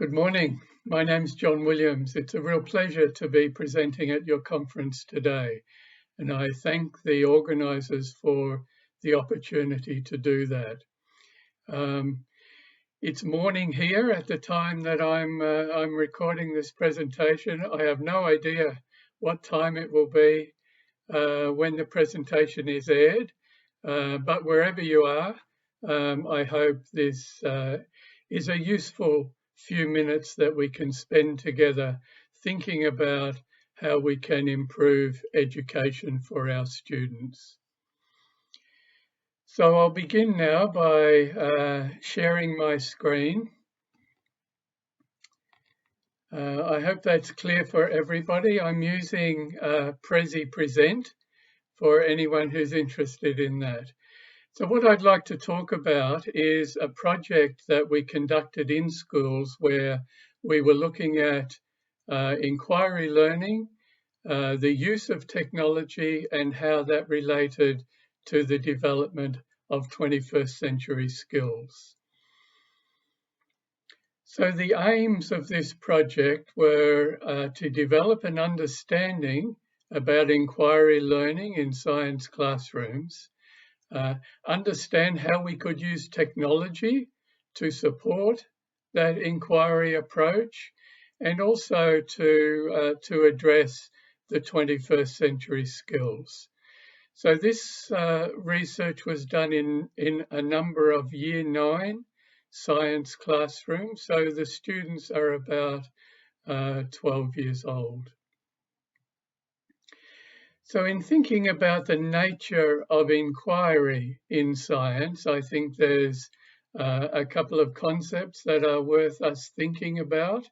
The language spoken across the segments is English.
Good morning. My name's John Williams. It's a real pleasure to be presenting at your conference today, and I thank the organisers for the opportunity to do that. It's morning here at the time that I'm recording this presentation. I have no idea what time it will be when the presentation is aired, but wherever you are, I hope this is a useful few minutes that we can spend together thinking about how we can improve education for our students. So I'll begin now by sharing my screen. I hope that's clear for everybody. I'm using Prezi Present for anyone who's interested in that. So what I'd like to talk about is a project that we conducted in schools where we were looking at inquiry learning, the use of technology and how that related to the development of 21st century skills. So the aims of this project were to develop an understanding about inquiry learning in science classrooms, understand how we could use technology to support that inquiry approach, and also to address the 21st century skills. So this research was done in a number of Year 9 science classrooms, so the students are about 12 years old. So in thinking about the nature of inquiry in science, I think there's a couple of concepts that are worth us thinking about.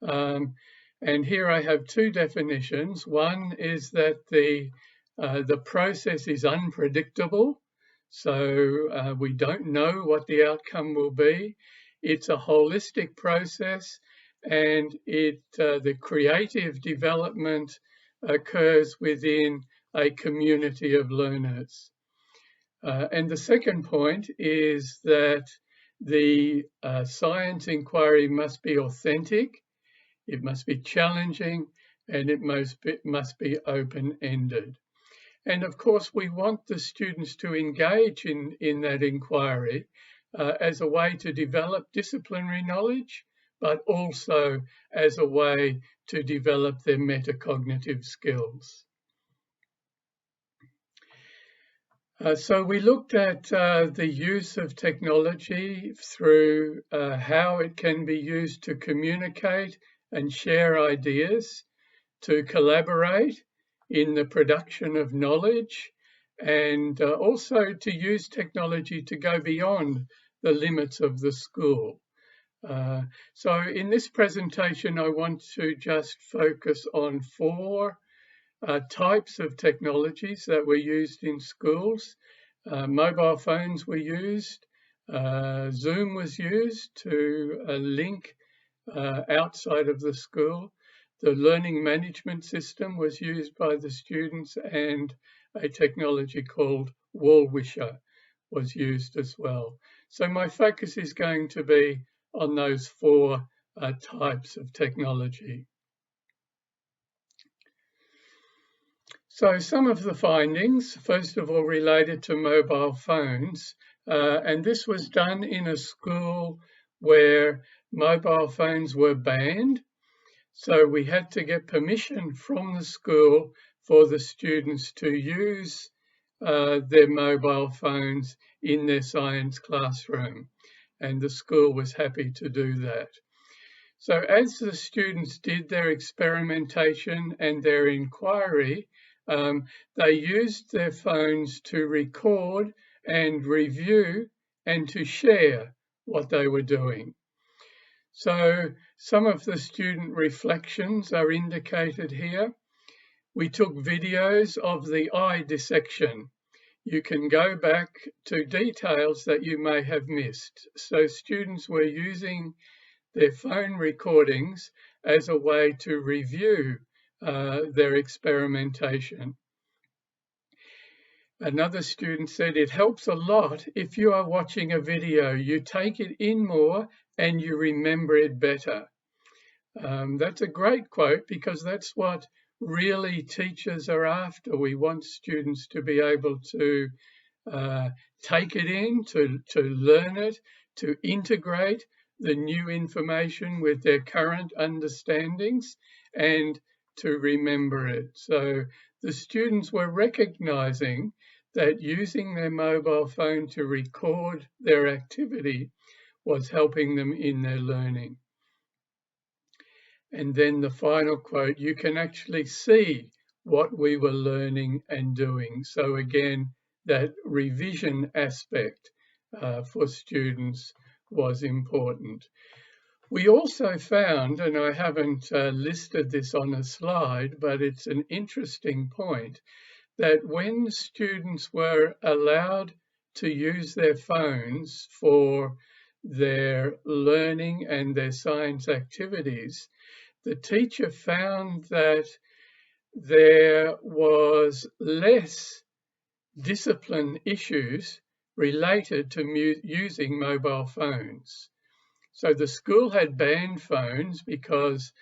And here I have two definitions. One is that the process is unpredictable, so we don't know what the outcome will be. It's a holistic process, and the creative development occurs within a community of learners. And the second point is that the science inquiry must be authentic, it must be challenging, and it must be open-ended. And of course, we want the students to engage in that inquiry as a way to develop disciplinary knowledge, but also as a way to develop their metacognitive skills. So we looked at the use of technology through how it can be used to communicate and share ideas, to collaborate in the production of knowledge, and also to use technology to go beyond the limits of the school. So in this presentation, I want to just focus on four types of technologies that were used in schools. Mobile phones were used, Zoom was used to link outside of the school. The learning management system was used by the students, and a technology called Wall Wisher was used as well. So my focus is going to be on those four types of technology. So some of the findings, first of all, related to mobile phones, and this was done in a school where mobile phones were banned. So we had to get permission from the school for the students to use their mobile phones in their science classroom, and the school was happy to do that. So as the students did their experimentation and their inquiry, they used their phones to record and review and to share what they were doing. So some of the student reflections are indicated here. We took videos of the eye dissection. You can go back to details that you may have missed. So students were using their phone recordings as a way to review their experimentation. Another student said, it helps a lot if you are watching a video. You take it in more and you remember it better. That's a great quote because that's what really teachers are after. We want students to be able to take it in, to learn it, to integrate the new information with their current understandings and to remember it. So the students were recognizing that using their mobile phone to record their activity was helping them in their learning. And then the final quote, you can actually see what we were learning and doing. So again, that revision aspect for students was important. We also found, and I haven't listed this on a slide, but it's an interesting point, that when students were allowed to use their phones for their learning and their science activities, the teacher found that there was less discipline issues related to using mobile phones. So the school had banned phones because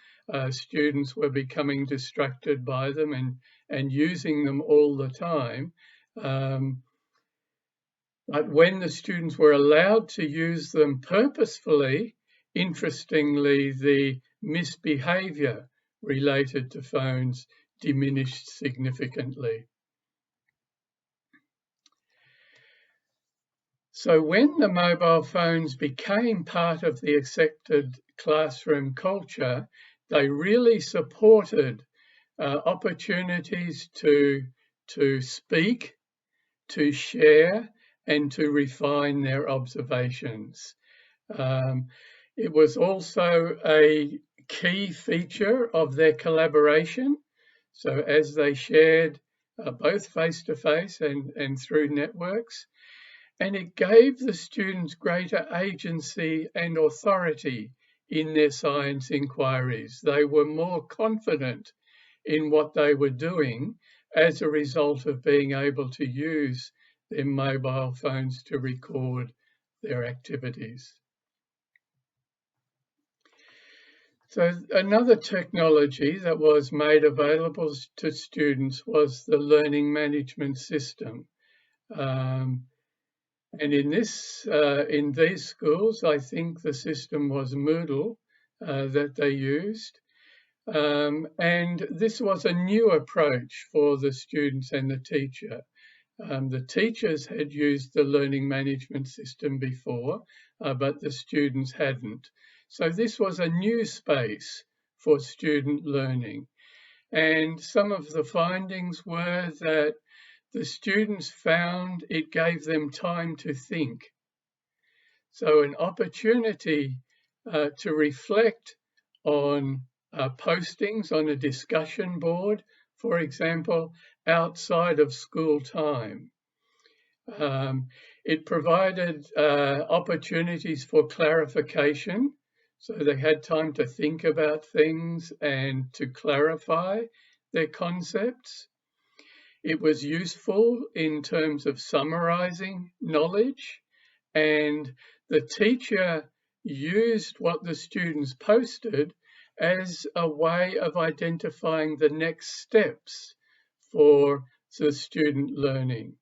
students were becoming distracted by them and using them all the time. But when the students were allowed to use them purposefully, interestingly, the misbehavior related to phones diminished significantly. So when the mobile phones became part of the accepted classroom culture, they really supported opportunities to speak, to share, and to refine their observations. It was also a key feature of their collaboration. So as they shared both face-to-face and through networks, and it gave the students greater agency and authority in their science inquiries. They were more confident in what they were doing as a result of being able to use their mobile phones to record their activities. So another technology that was made available to students was the learning management system. And in these schools, I think the system was Moodle that they used. And this was a new approach for the students and the teacher. The teachers had used the learning management system before, but the students hadn't. So this was a new space for student learning. And some of the findings were that the students found it gave them time to think. So an opportunity to reflect on postings on a discussion board, for example, outside of school time. It provided opportunities for clarification, so they had time to think about things and to clarify their concepts. It was useful in terms of summarizing knowledge, and the teacher used what the students posted as a way of identifying the next steps for the student learning.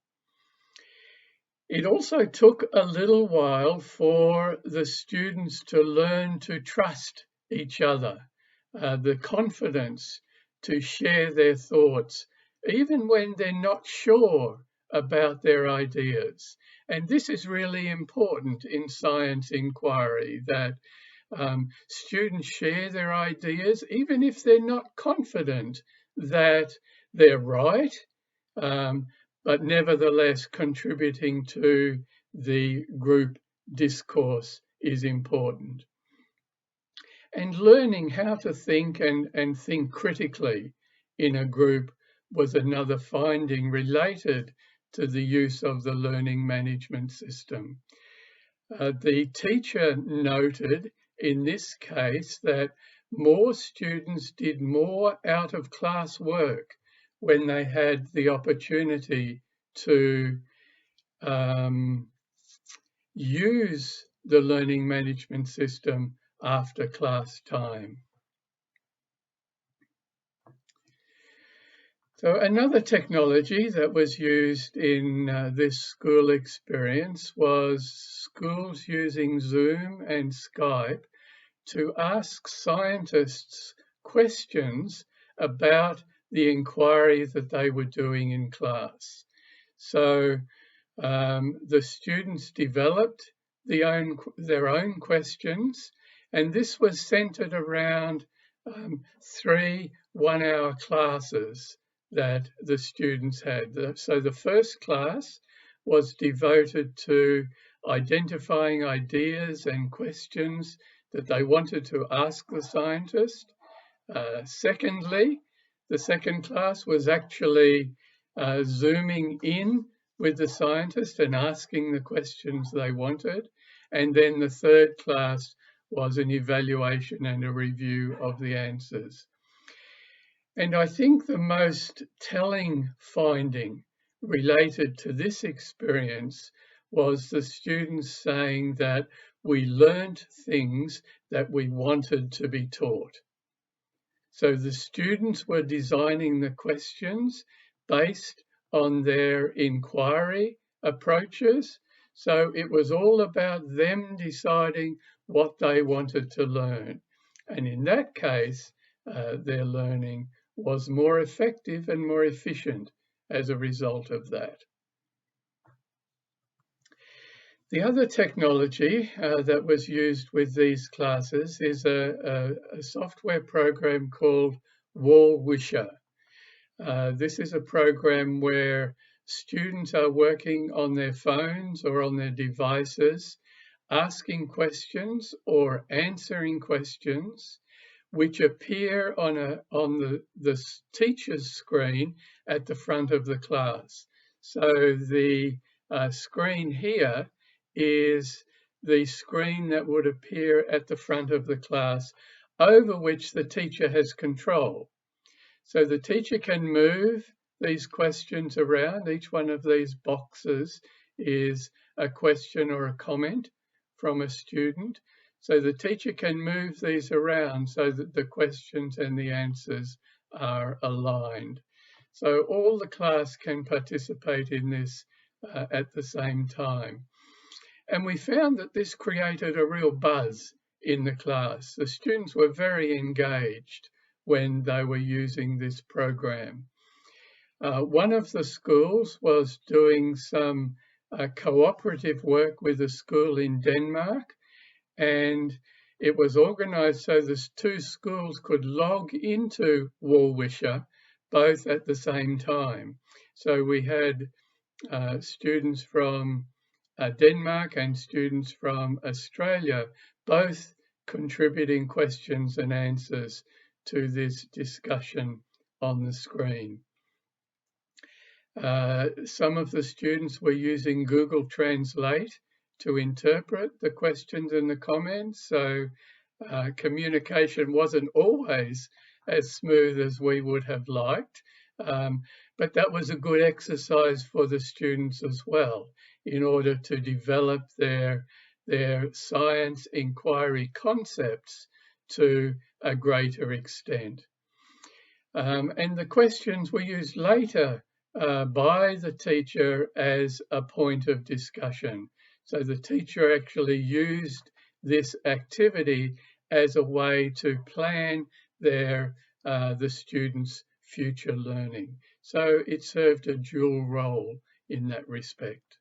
It also took a little while for the students to learn to trust each other, the confidence to share their thoughts, even when they're not sure about their ideas. And this is really important in science inquiry, that students share their ideas, even if they're not confident that they're right, but nevertheless contributing to the group discourse is important. And learning how to think and think critically in a group was another finding related to the use of the learning management system. The teacher noted in this case that more students did more out of class work when they had the opportunity to use the learning management system after class time. So another technology that was used in this school experience was schools using Zoom and Skype to ask scientists questions about the inquiry that they were doing in class. So the students developed their own questions, and this was centered around 3 one-hour classes that the students had. So the first class was devoted to identifying ideas and questions that they wanted to ask the scientist. Secondly, the second class was actually zooming in with the scientist and asking the questions they wanted. And then the third class was an evaluation and a review of the answers. And I think the most telling finding related to this experience was the students saying that we learned things that we wanted to be taught. So the students were designing the questions based on their inquiry approaches. So it was all about them deciding what they wanted to learn. And in that case, their learning was more effective and more efficient as a result of that. The other technology that was used with these classes is a software program called Wall-Wisher. This is a program where students are working on their phones or on their devices, asking questions or answering questions which appear on the teacher's screen at the front of the class. So the screen here is the screen that would appear at the front of the class over which the teacher has control. So the teacher can move these questions around. Each one of these boxes is a question or a comment from a student. So the teacher can move these around so that the questions and the answers are aligned. So all the class can participate in this at the same time. And we found that this created a real buzz in the class. The students were very engaged when they were using this program. One of the schools was doing some cooperative work with a school in Denmark, and it was organized so the two schools could log into Wall-Wisher both at the same time. So we had students from Denmark and students from Australia both contributing questions and answers to this discussion on the screen. Some of the students were using Google Translate to interpret the questions and the comments, so communication wasn't always as smooth as we would have liked, but that was a good exercise for the students as well in order to develop their science inquiry concepts to a greater extent. And the questions were used later by the teacher as a point of discussion. So the teacher actually used this activity as a way to plan the students' future learning. So it served a dual role in that respect.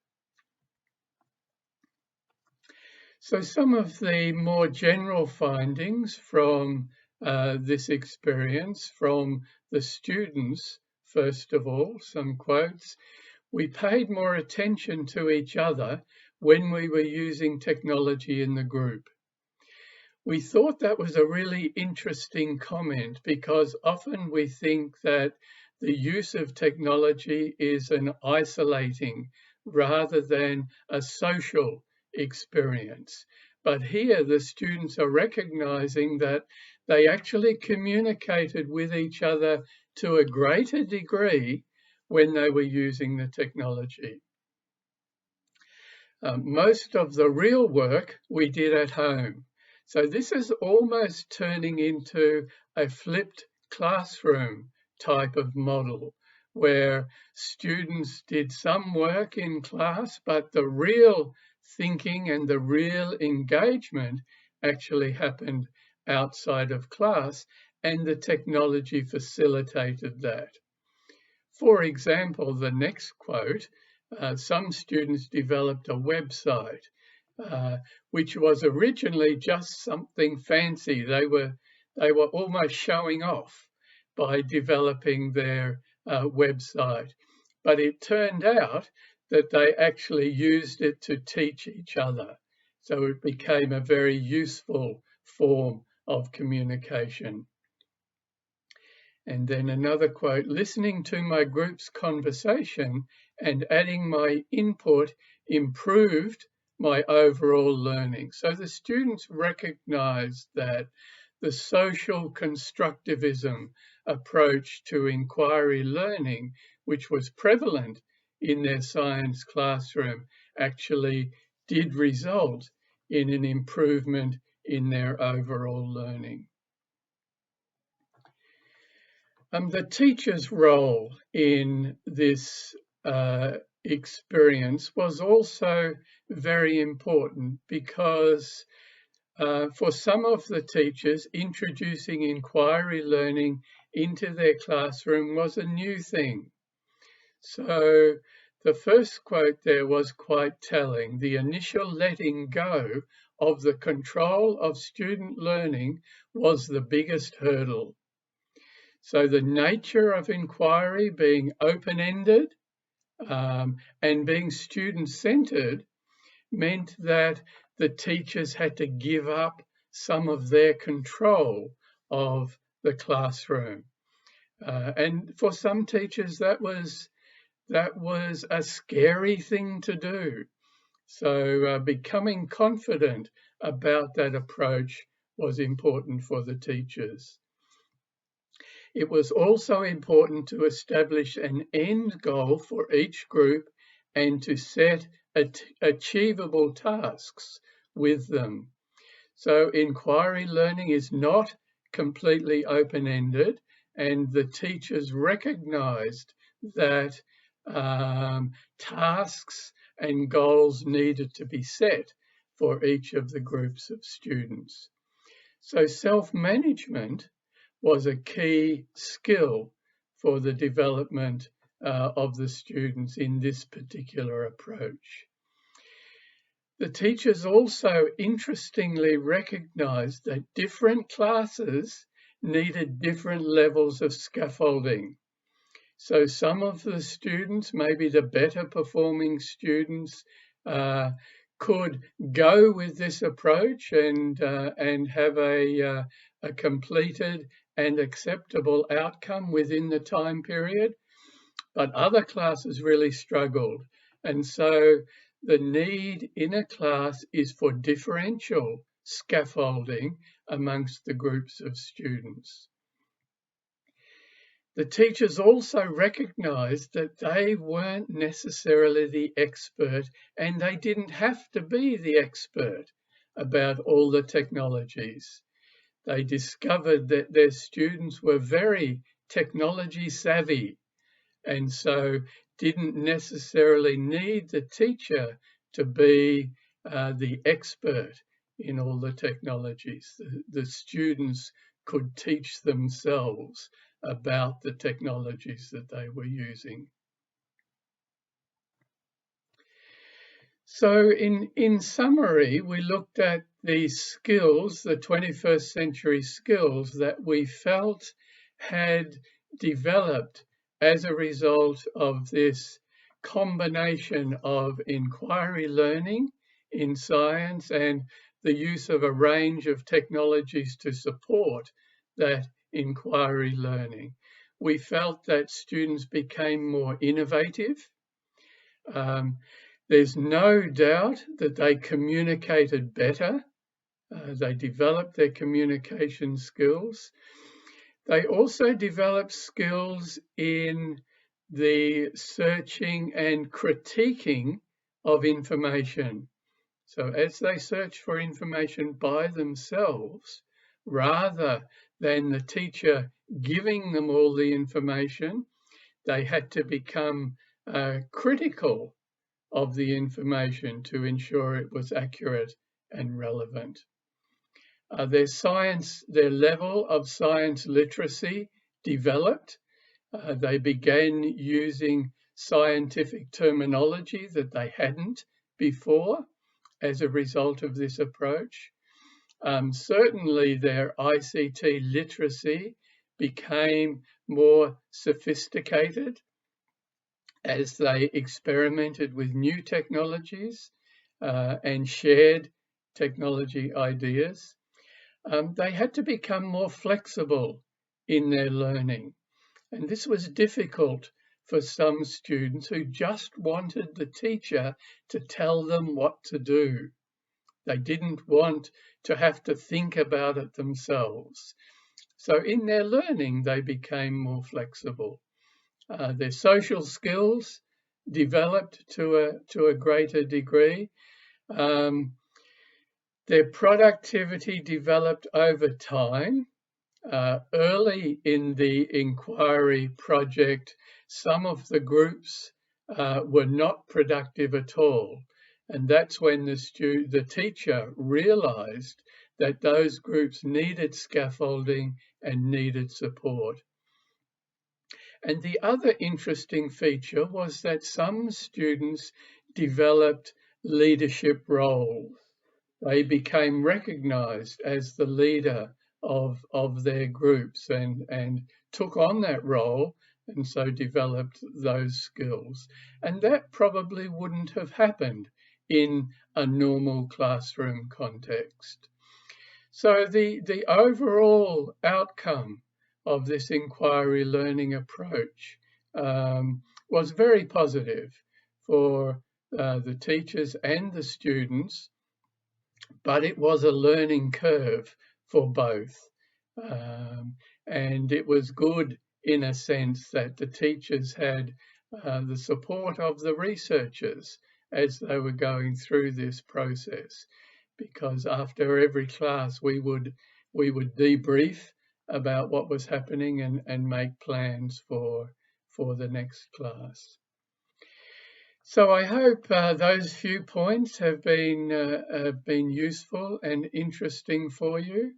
So some of the more general findings from this experience from the students, first of all, some quotes. We paid more attention to each other when we were using technology in the group. We thought that was a really interesting comment because often we think that the use of technology is an isolating rather than a social experience. But here the students are recognizing that they actually communicated with each other to a greater degree when they were using the technology. Most of the real work we did at home. So this is almost turning into a flipped classroom type of model where students did some work in class, but the real thinking and the real engagement actually happened outside of class, and the technology facilitated that. For example, the next quote, some students developed a website, which was originally just something fancy. They were almost showing off by developing their website. But it turned out that they actually used it to teach each other. So it became a very useful form of communication. And then another quote, listening to my group's conversation and adding my input improved my overall learning. So the students recognized that the social constructivism approach to inquiry learning, which was prevalent in their science classroom, actually did result in an improvement in their overall learning. The teacher's role in this experience was also very important because for some of the teachers, introducing inquiry learning into their classroom was a new thing. So the first quote there was quite telling. The initial letting go of the control of student learning was the biggest hurdle. So the nature of inquiry being open-ended and being student-centered meant that the teachers had to give up some of their control of the classroom. And for some teachers, that was a scary thing to do. So becoming confident about that approach was important for the teachers. It was also important to establish an end goal for each group and to set achievable tasks with them. So inquiry learning is not completely open-ended, and the teachers recognized that tasks and goals needed to be set for each of the groups of students. So self-management was a key skill for the development of the students in this particular approach. The teachers also interestingly recognized that different classes needed different levels of scaffolding. So some of the students, maybe the better performing students, could go with this approach and have a completed and acceptable outcome within the time period, but other classes really struggled. And so the need in a class is for differential scaffolding amongst the groups of students. The teachers also recognized that they weren't necessarily the expert, and they didn't have to be the expert about all the technologies. They discovered that their students were very technology savvy, and so didn't necessarily need the teacher to be the expert in all the technologies. The students could teach themselves about the technologies that they were using. So in summary, we looked at these skills, the 21st century skills that we felt had developed as a result of this combination of inquiry learning in science and the use of a range of technologies to support that inquiry learning. We felt that students became more innovative. There's no doubt that they communicated better. They developed their communication skills. They also developed skills in the searching and critiquing of information. So as they searched for information by themselves, rather than the teacher giving them all the information, they had to become critical of the information to ensure it was accurate and relevant. Their level of science literacy developed. They began using scientific terminology that they hadn't before as a result of this approach. Certainly their ICT literacy became more sophisticated as they experimented with new technologies and shared technology ideas. They had to become more flexible in their learning. And this was difficult for some students who just wanted the teacher to tell them what to do. They didn't want to have to think about it themselves. So in their learning, they became more flexible. Their social skills developed to a greater degree. Their productivity developed over time. Early in the inquiry project, some of the groups were not productive at all. And that's when the teacher realized that those groups needed scaffolding and needed support. And the other interesting feature was that some students developed leadership roles. They became recognized as the leader of their groups and took on that role and so developed those skills. And that probably wouldn't have happened in a normal classroom context. So the overall outcome of this inquiry learning approach was very positive for the teachers and the students, but it was a learning curve for both. And it was good in a sense that the teachers had the support of the researchers as they were going through this process, because after every class we would debrief about what was happening and make plans for the next class. So I hope those few points have been useful and interesting for you.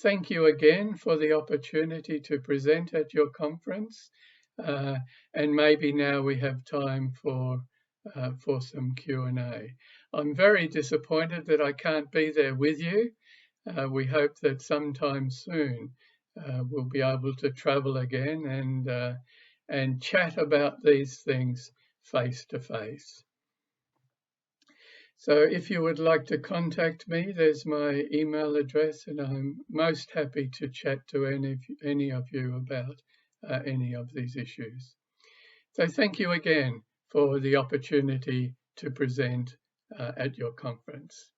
Thank you again for the opportunity to present at your conference, and maybe now we have time for some Q&A. I'm very disappointed that I can't be there with you. We hope that sometime soon we'll be able to travel again and chat about these things face to face. So if you would like to contact me, there's my email address, and I'm most happy to chat to any of you about any of these issues. So thank you again for the opportunity to present at your conference.